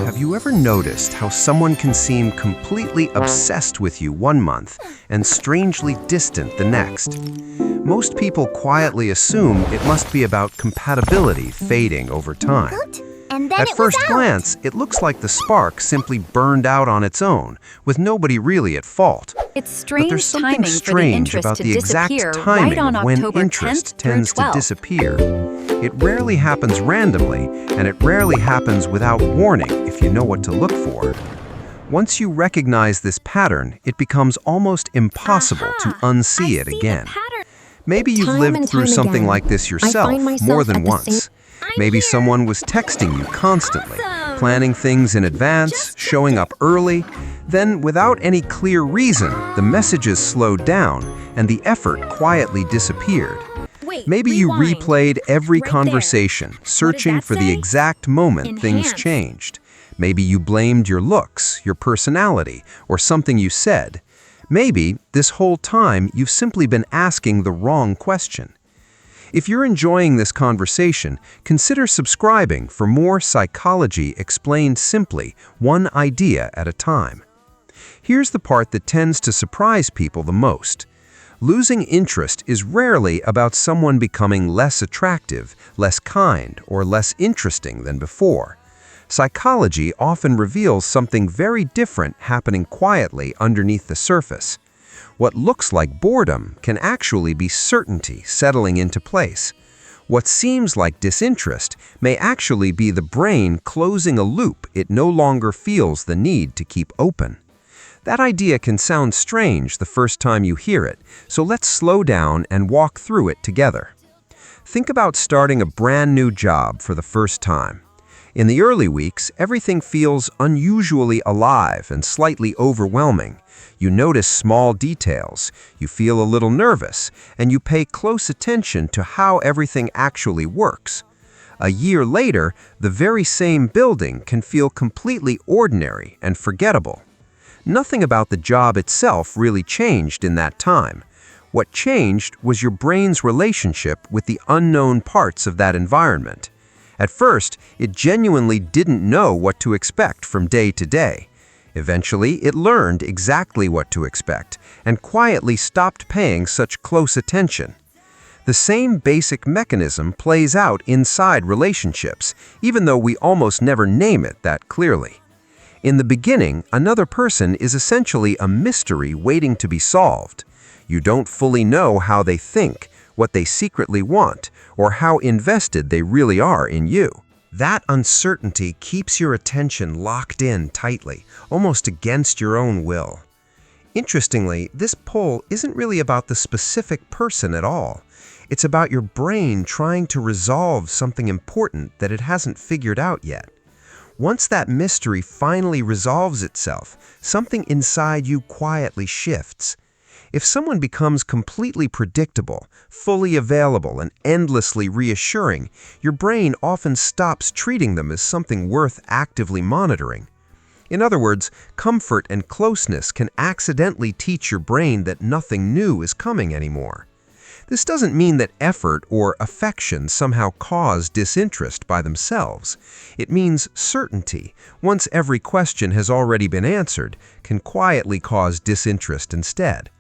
Have you ever noticed how someone can seem completely obsessed with you one month and strangely distant the next? Most people quietly assume it must be about compatibility fading over time. And then At it was first out. glance, it looks like the spark simply burned out on its own, with nobody really at fault. It's But there's strange something timing for the strange interest about to the exact disappear timing right on of when October 10th interest through tends to 12th. disappear. It rarely happens randomly, and it rarely happens without warning if you know what to look for. Once you recognize this pattern, it becomes almost impossible to unsee it again. Maybe you've Time lived and through time something again, like this I yourself find myself more at than the once. Maybe someone was texting you constantly, planning things in advance, showing up early. Then, without any clear reason, the messages slowed down and the effort quietly disappeared. Maybe you replayed every conversation, searching for the exact moment things changed. Maybe you blamed your looks, your personality, or something you said. Maybe, this whole time, you've simply been asking the wrong question. If you're enjoying this conversation, consider subscribing for more psychology explained simply, one idea at a time. Here's the part that tends to surprise people the most. Losing interest is rarely about someone becoming less attractive, less kind, or less interesting than before. Psychology often reveals something very different happening quietly underneath the surface. What looks like boredom can actually be certainty settling into place. What seems like disinterest may actually be the brain closing a loop it no longer feels the need to keep open. That idea can sound strange the first time you hear it, so let's slow down and walk through it together. Think about starting a brand new job for the first time. In the early weeks, everything feels unusually alive and slightly overwhelming. You notice small details, you feel a little nervous, and you pay close attention to how everything actually works. A year later, the very same building can feel completely ordinary and forgettable. Nothing about the job itself really changed in that time. What changed was your brain's relationship with the unknown parts of that environment. At first, it genuinely didn't know what to expect from day to day. Eventually, it learned exactly what to expect and quietly stopped paying such close attention. The same basic mechanism plays out inside relationships, even though we almost never name it that clearly. In the beginning, another person is essentially a mystery waiting to be solved. You don't fully know how they think, what they secretly want, or how invested they really are in you. That uncertainty keeps your attention locked in tightly, almost against your own will. Interestingly, this pull isn't really about the specific person at all. It's about your brain trying to resolve something important that it hasn't figured out yet. Once that mystery finally resolves itself, something inside you quietly shifts. If someone becomes completely predictable, fully available, and endlessly reassuring, your brain often stops treating them as something worth actively monitoring. In other words, comfort and closeness can accidentally teach your brain that nothing new is coming anymore. This doesn't mean that effort or affection somehow cause disinterest by themselves. It means certainty, once every question has already been answered, can quietly cause disinterest instead.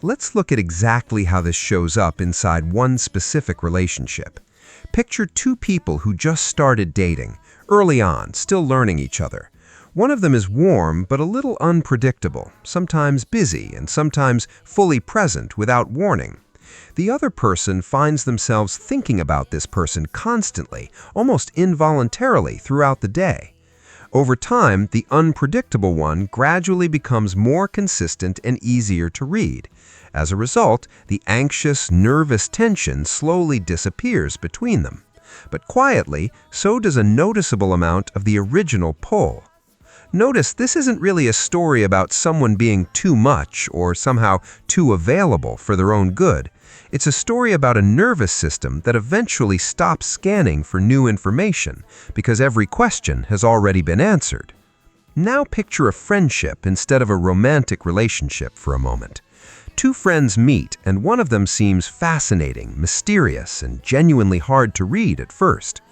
Let's look at exactly how this shows up inside one specific relationship. Picture two people who just started dating, early on, still learning each other. One of them is warm but a little unpredictable, sometimes busy and sometimes fully present without warning. The other person finds themselves thinking about this person constantly, almost involuntarily throughout the day. Over time, the unpredictable one gradually becomes more consistent and easier to read. As a result, the anxious, nervous tension slowly disappears between them. But quietly, so does a noticeable amount of the original pull. Notice this isn't really a story about someone being too much or somehow too available for their own good. It's a story about a nervous system that eventually stops scanning for new information because every question has already been answered. Now picture a friendship instead of a romantic relationship for a moment. Two friends meet, and one of them seems fascinating, mysterious, and genuinely hard to read at first.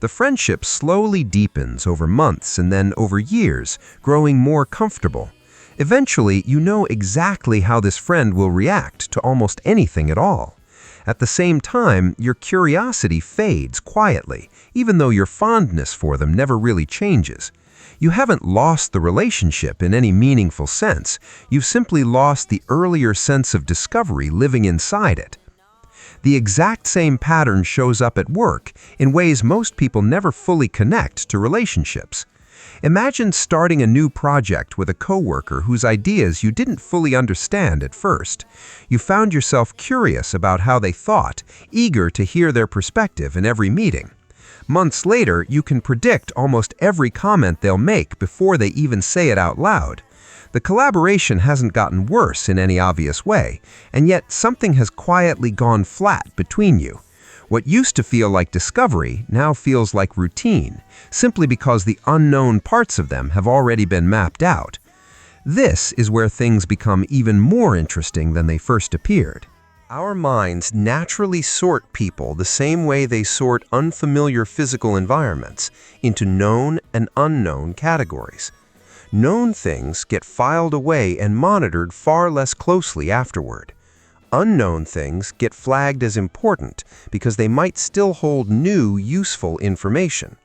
The friendship slowly deepens over months and then over years, growing more comfortable. Eventually, you know exactly how this friend will react to almost anything at all. At the same time, your curiosity fades quietly, even though your fondness for them never really changes. You haven't lost the relationship in any meaningful sense. You've simply lost the earlier sense of discovery living inside it. The exact same pattern shows up at work in ways most people never fully connect to relationships. Imagine starting a new project with a coworker whose ideas you didn't fully understand at first. You found yourself curious about how they thought, eager to hear their perspective in every meeting. Months later, you can predict almost every comment they'll make before they even say it out loud. The collaboration hasn't gotten worse in any obvious way, and yet something has quietly gone flat between you. What used to feel like discovery now feels like routine, simply because the unknown parts of them have already been mapped out. This is where things become even more interesting than they first appeared. Our minds naturally sort people the same way they sort unfamiliar physical environments into known and unknown categories. Known things get filed away and monitored far less closely afterward. Unknown things get flagged as important because they might still hold new, useful information.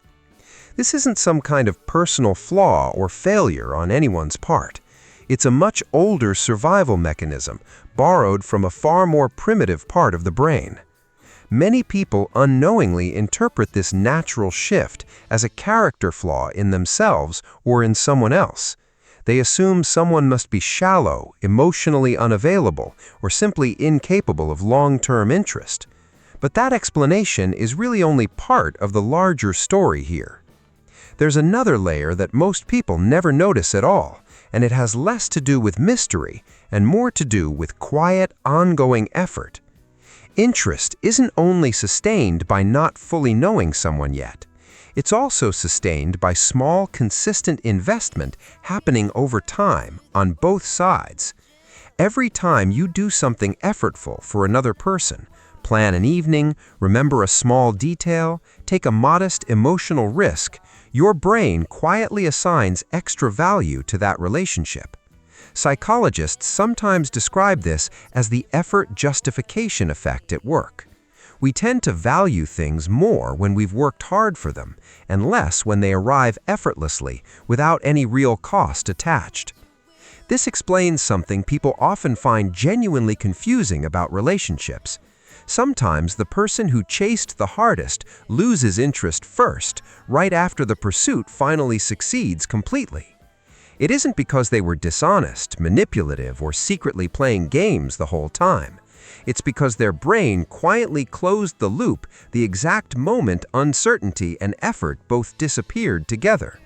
This isn't some kind of personal flaw or failure on anyone's part. It's a much older survival mechanism borrowed from a far more primitive part of the brain. Many people unknowingly interpret this natural shift as a character flaw in themselves or in someone else. They assume someone must be shallow, emotionally unavailable, or simply incapable of long-term interest. But that explanation is really only part of the larger story here. There's another layer that most people never notice at all, and it has less to do with mystery and more to do with quiet, ongoing effort. Interest isn't only sustained by not fully knowing someone yet. It's also sustained by small, consistent investment happening over time on both sides. Every time you do something effortful for another person, plan an evening, remember a small detail, take a modest emotional risk, your brain quietly assigns extra value to that relationship. Psychologists sometimes describe this as the effort justification effect at work. We tend to value things more when we've worked hard for them, and less when they arrive effortlessly, without any real cost attached. This explains something people often find genuinely confusing about relationships. Sometimes the person who chased the hardest loses interest first, right after the pursuit finally succeeds completely. It isn't because they were dishonest, manipulative, or secretly playing games the whole time. It's because their brain quietly closed the loop the exact moment uncertainty and effort both disappeared together.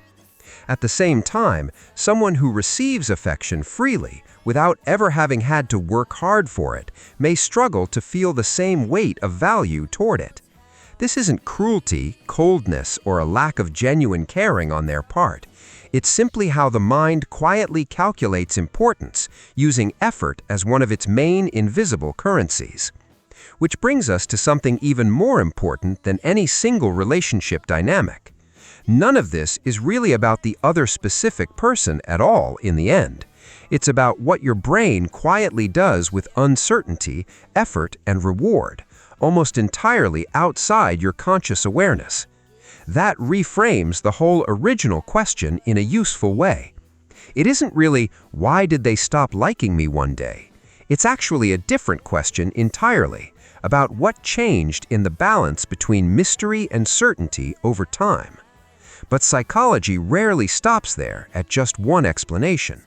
At the same time, someone who receives affection freely, without ever having had to work hard for it, may struggle to feel the same weight of value toward it. This isn't cruelty, coldness, or a lack of genuine caring on their part. It's simply how the mind quietly calculates importance, using effort as one of its main invisible currencies. Which brings us to something even more important than any single relationship dynamic. None of this is really about the other specific person at all in the end. It's about what your brain quietly does with uncertainty, effort, and reward, almost entirely outside your conscious awareness. That reframes the whole original question in a useful way. It isn't really, why did they stop liking me one day? It's actually a different question entirely, about what changed in the balance between mystery and certainty over time. But psychology rarely stops there at just one explanation.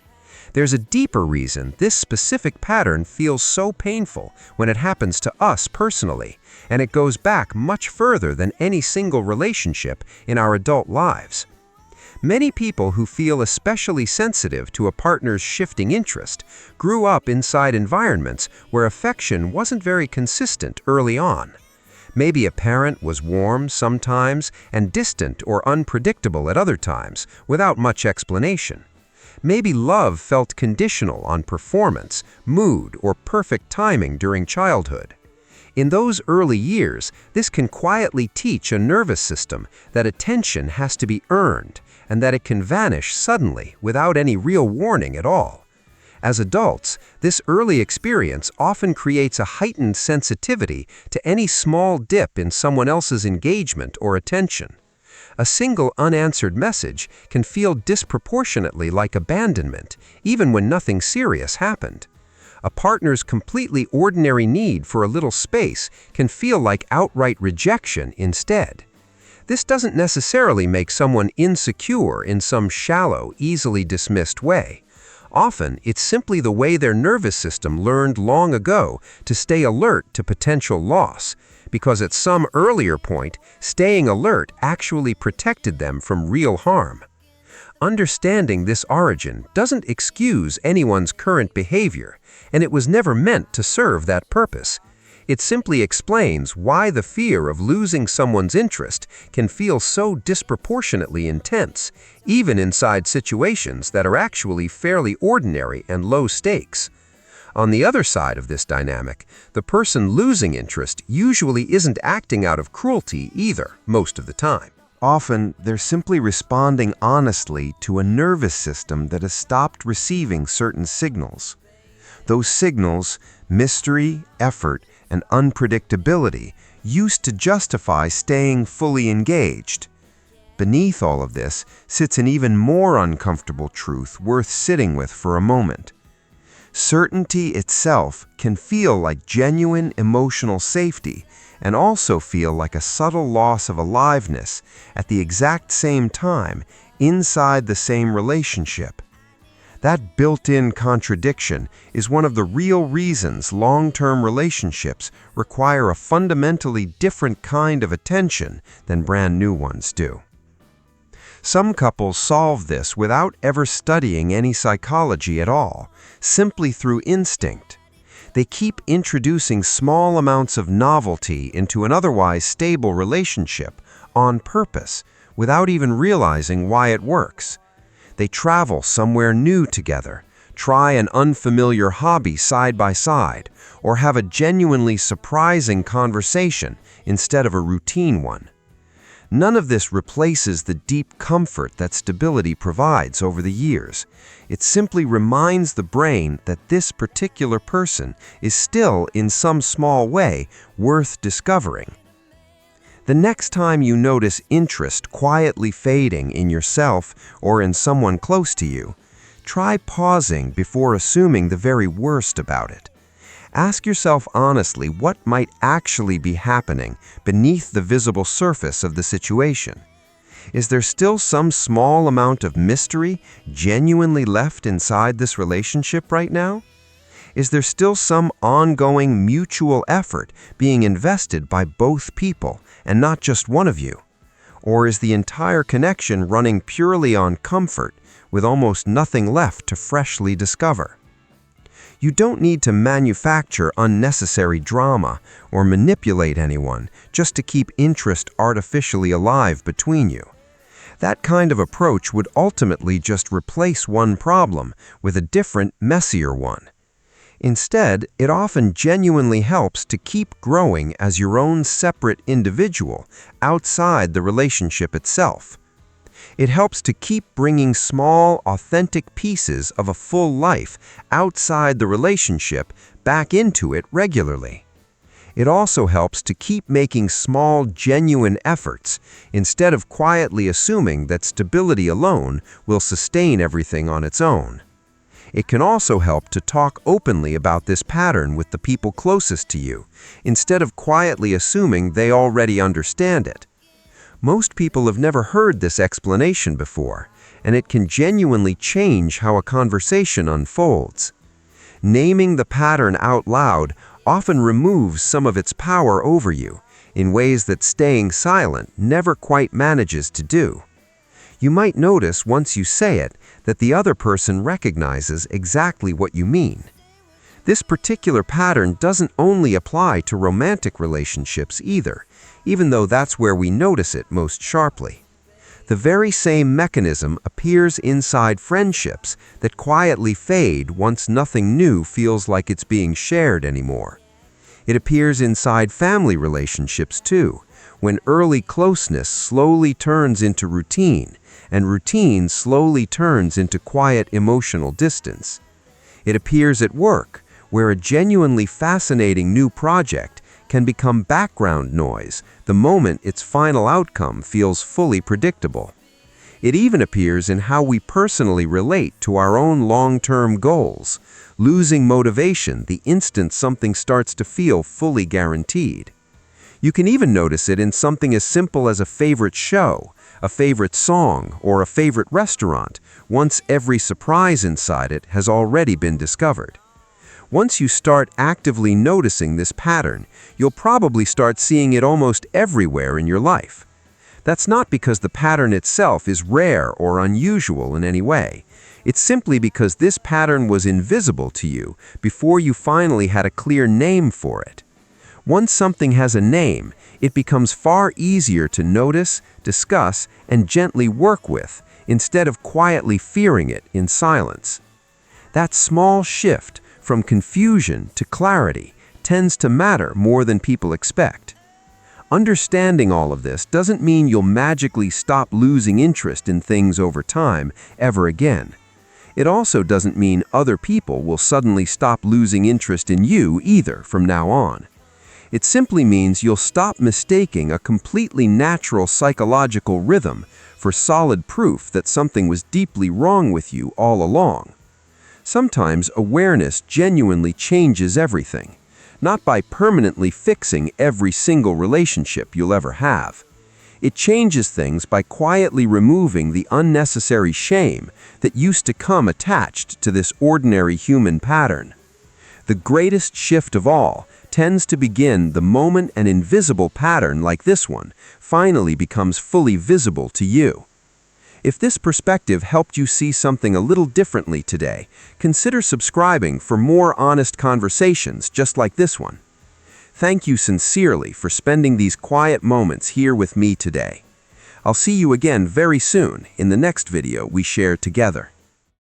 There's a deeper reason this specific pattern feels so painful when it happens to us personally, and it goes back much further than any single relationship in our adult lives. Many people who feel especially sensitive to a partner's shifting interest grew up inside environments where affection wasn't very consistent early on. Maybe a parent was warm sometimes and distant or unpredictable at other times, without much explanation. Maybe love felt conditional on performance, mood, or perfect timing during childhood. In those early years, this can quietly teach a nervous system that attention has to be earned and that it can vanish suddenly without any real warning at all. As adults, this early experience often creates a heightened sensitivity to any small dip in someone else's engagement or attention. A single unanswered message can feel disproportionately like abandonment, even when nothing serious happened. A partner's completely ordinary need for a little space can feel like outright rejection instead. This doesn't necessarily make someone insecure in some shallow, easily dismissed way. Often, it's simply the way their nervous system learned long ago to stay alert to potential loss, because at some earlier point, staying alert actually protected them from real harm. Understanding this origin doesn't excuse anyone's current behavior, and it was never meant to serve that purpose. It simply explains why the fear of losing someone's interest can feel so disproportionately intense, even inside situations that are actually fairly ordinary and low stakes. On the other side of this dynamic, the person losing interest usually isn't acting out of cruelty either, most of the time. Often, they're simply responding honestly to a nervous system that has stopped receiving certain signals. Those signals, mystery, effort, and unpredictability, used to justify staying fully engaged. Beneath all of this sits an even more uncomfortable truth worth sitting with for a moment. Certainty itself can feel like genuine emotional safety and also feel like a subtle loss of aliveness at the exact same time inside the same relationship. That built-in contradiction is one of the real reasons long-term relationships require a fundamentally different kind of attention than brand new ones do. Some couples solve this without ever studying any psychology at all, simply through instinct. They keep introducing small amounts of novelty into an otherwise stable relationship on purpose, without even realizing why it works. They travel somewhere new together, try an unfamiliar hobby side by side, or have a genuinely surprising conversation instead of a routine one. None of this replaces the deep comfort that stability provides over the years. It simply reminds the brain that this particular person is still, in some small way, worth discovering. The next time you notice interest quietly fading in yourself or in someone close to you, try pausing before assuming the very worst about it. Ask yourself honestly what might actually be happening beneath the visible surface of the situation. Is there still some small amount of mystery genuinely left inside this relationship right now? Is there still some ongoing mutual effort being invested by both people and not just one of you? Or is the entire connection running purely on comfort with almost nothing left to freshly discover? You don't need to manufacture unnecessary drama or manipulate anyone just to keep interest artificially alive between you. That kind of approach would ultimately just replace one problem with a different, messier one. Instead, it often genuinely helps to keep growing as your own separate individual outside the relationship itself. It helps to keep bringing small, authentic pieces of a full life outside the relationship back into it regularly. It also helps to keep making small, genuine efforts instead of quietly assuming that stability alone will sustain everything on its own. It can also help to talk openly about this pattern with the people closest to you, instead of quietly assuming they already understand it. Most people have never heard this explanation before, and it can genuinely change how a conversation unfolds. Naming the pattern out loud often removes some of its power over you, in ways that staying silent never quite manages to do. You might notice once you say it that the other person recognizes exactly what you mean. This particular pattern doesn't only apply to romantic relationships either, even though that's where we notice it most sharply. The very same mechanism appears inside friendships that quietly fade once nothing new feels like it's being shared anymore. It appears inside family relationships too, when early closeness slowly turns into routine, and routine slowly turns into quiet emotional distance. It appears at work, where a genuinely fascinating new project can become background noise the moment its final outcome feels fully predictable. It even appears in how we personally relate to our own long-term goals, losing motivation the instant something starts to feel fully guaranteed. You can even notice it in something as simple as a favorite show, a favorite song, or a favorite restaurant, once every surprise inside it has already been discovered. Once you start actively noticing this pattern, you'll probably start seeing it almost everywhere in your life. That's not because the pattern itself is rare or unusual in any way. It's simply because this pattern was invisible to you before you finally had a clear name for it. Once something has a name, it becomes far easier to notice, discuss, and gently work with, instead of quietly fearing it in silence. That small shift from confusion to clarity tends to matter more than people expect. Understanding all of this doesn't mean you'll magically stop losing interest in things over time ever again. It also doesn't mean other people will suddenly stop losing interest in you either from now on. It simply means you'll stop mistaking a completely natural psychological rhythm for solid proof that something was deeply wrong with you all along. Sometimes awareness genuinely changes everything, not by permanently fixing every single relationship you'll ever have. It changes things by quietly removing the unnecessary shame that used to come attached to this ordinary human pattern. The greatest shift of all tends to begin the moment an invisible pattern like this one finally becomes fully visible to you. If this perspective helped you see something a little differently today, consider subscribing for more honest conversations just like this one. Thank you sincerely for spending these quiet moments here with me today. I'll see you again very soon in the next video we share together.